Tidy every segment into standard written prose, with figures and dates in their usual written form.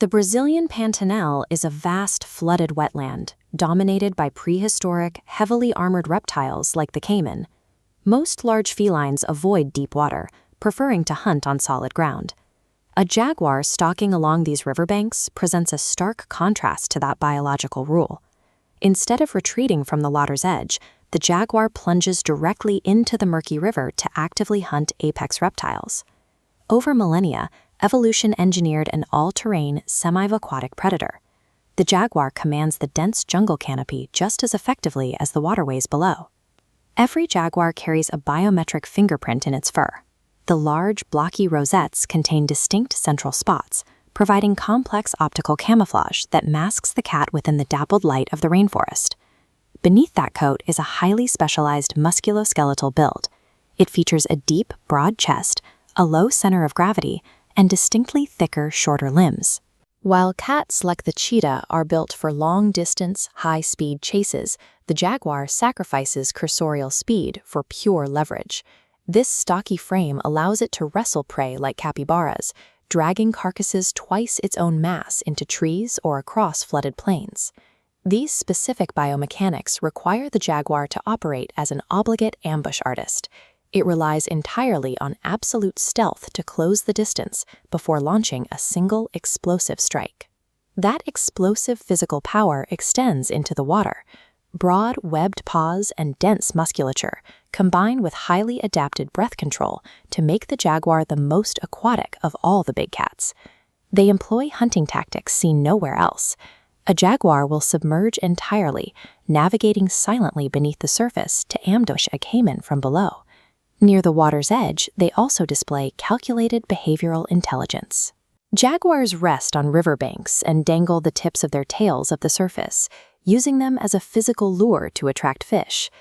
The Brazilian Pantanal is a vast flooded wetland, dominated by prehistoric, heavily armored reptiles like the caiman. Most large felines avoid deep water, preferring to hunt on solid ground. A jaguar stalking along these riverbanks presents a stark contrast to that biological rule. Instead of retreating from the water's edge, the jaguar plunges directly into the murky river to actively hunt apex reptiles. Over millennia, evolution engineered an all-terrain, semi-aquatic predator. The jaguar commands the dense jungle canopy just as effectively as the waterways below. Every jaguar carries a biometric fingerprint in its fur. The large, blocky rosettes contain distinct central spots, providing complex optical camouflage that masks the cat within the dappled light of the rainforest. Beneath that coat is a highly specialized musculoskeletal build. It features a deep, broad chest, a low center of gravity, and distinctly thicker, shorter limbs. While cats like the cheetah are built for long-distance, high-speed chases, the jaguar sacrifices cursorial speed for pure leverage. This stocky frame allows it to wrestle prey like capybaras, dragging carcasses twice its own mass into trees or across flooded plains. These specific biomechanics require the jaguar to operate as an obligate ambush artist. It relies entirely on absolute stealth to close the distance before launching a single explosive strike. That explosive physical power extends into the water. Broad, webbed paws and dense musculature combine with highly adapted breath control to make the jaguar the most aquatic of all the big cats. They employ hunting tactics seen nowhere else. A jaguar will submerge entirely, navigating silently beneath the surface to ambush a caiman from below. Near the water's edge, they also display calculated behavioral intelligence. Jaguars rest on riverbanks and dangle the tips of their tails at the surface, using them as a physical lure to attract fish.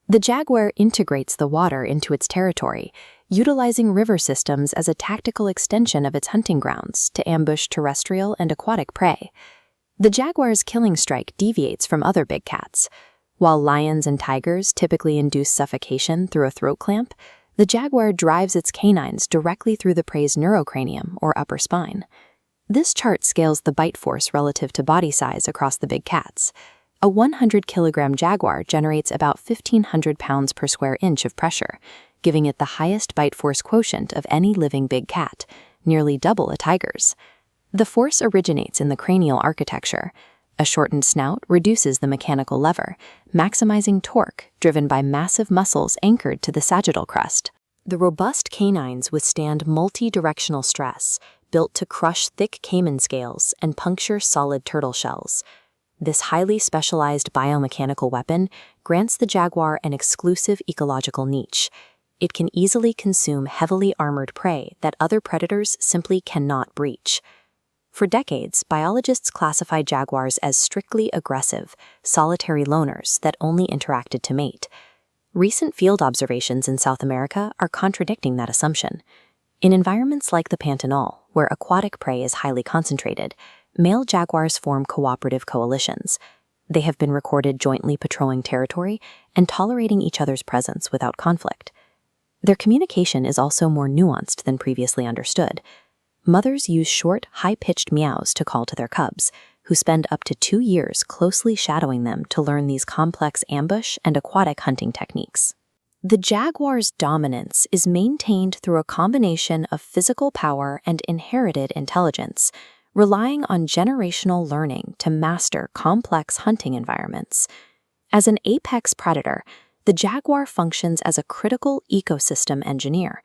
The jaguar integrates the water into its territory, utilizing river systems as a tactical extension of its hunting grounds to ambush terrestrial and aquatic prey. The jaguar's killing strike deviates from other big cats. While lions and tigers typically induce suffocation through a throat clamp, the jaguar drives its canines directly through the prey's neurocranium or upper spine. This chart scales the bite force relative to body size across the big cats. A 100-kilogram jaguar generates about 1,500 pounds per square inch of pressure, giving it the highest bite force quotient of any living big cat, nearly double a tiger's. The force originates in the cranial architecture. A shortened snout reduces the mechanical lever, maximizing torque driven by massive muscles anchored to the sagittal crust. The robust canines withstand multi-directional stress, built to crush thick caiman scales and puncture solid turtle shells. This highly specialized biomechanical weapon grants the jaguar an exclusive ecological niche. It can easily consume heavily armored prey that other predators simply cannot breach. For decades, biologists classified jaguars as strictly aggressive, solitary loners that only interacted to mate. Recent field observations in South America are contradicting that assumption. In environments like the Pantanal, where aquatic prey is highly concentrated, male jaguars form cooperative coalitions. They have been recorded jointly patrolling territory and tolerating each other's presence without conflict. Their communication is also more nuanced than previously understood. Mothers use short, high-pitched meows to call to their cubs, who spend up to 2 years closely shadowing them to learn these complex ambush and aquatic hunting techniques. The jaguar's dominance is maintained through a combination of physical power and inherited intelligence, relying on generational learning to master complex hunting environments. As an apex predator, the jaguar functions as a critical ecosystem engineer.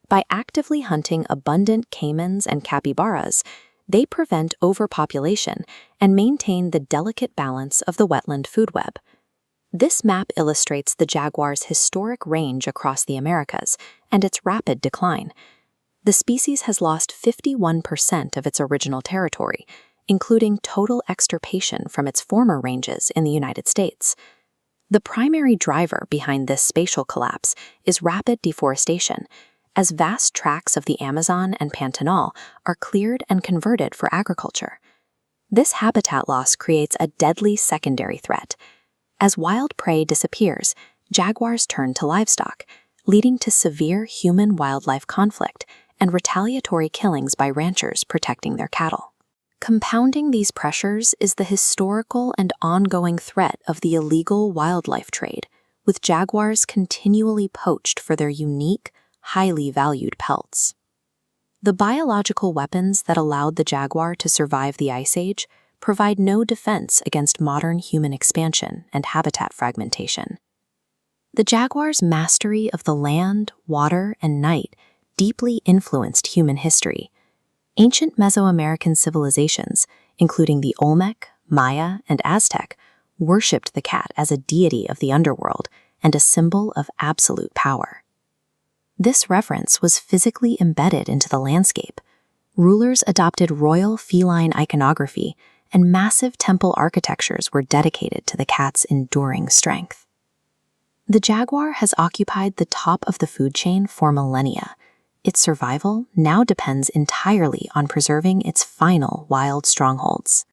By actively hunting abundant caimans and capybaras, they prevent overpopulation and maintain the delicate balance of the wetland food web. This map illustrates the jaguar's historic range across the Americas and its rapid decline. The species has lost 51% of its original territory, including total extirpation from its former ranges in the United States. The primary driver behind this spatial collapse is rapid deforestation, as vast tracts of the Amazon and Pantanal are cleared and converted for agriculture. This habitat loss creates a deadly secondary threat. As wild prey disappears, jaguars turn to livestock, leading to severe human-wildlife conflict and retaliatory killings by ranchers protecting their cattle. Compounding these pressures is the historical and ongoing threat of the illegal wildlife trade, with jaguars continually poached for their unique, highly valued pelts. The biological weapons that allowed the jaguar to survive the Ice Age provide no defense against modern human expansion and habitat fragmentation. The jaguar's mastery of the land, water, and night deeply influenced human history. Ancient Mesoamerican civilizations, including the Olmec, Maya, and Aztec, worshipped the cat as a deity of the underworld and a symbol of absolute power. This reverence was physically embedded into the landscape. Rulers adopted royal feline iconography, and massive temple architectures were dedicated to the cat's enduring strength. The jaguar has occupied the top of the food chain for millennia. Its survival now depends entirely on preserving its final wild strongholds.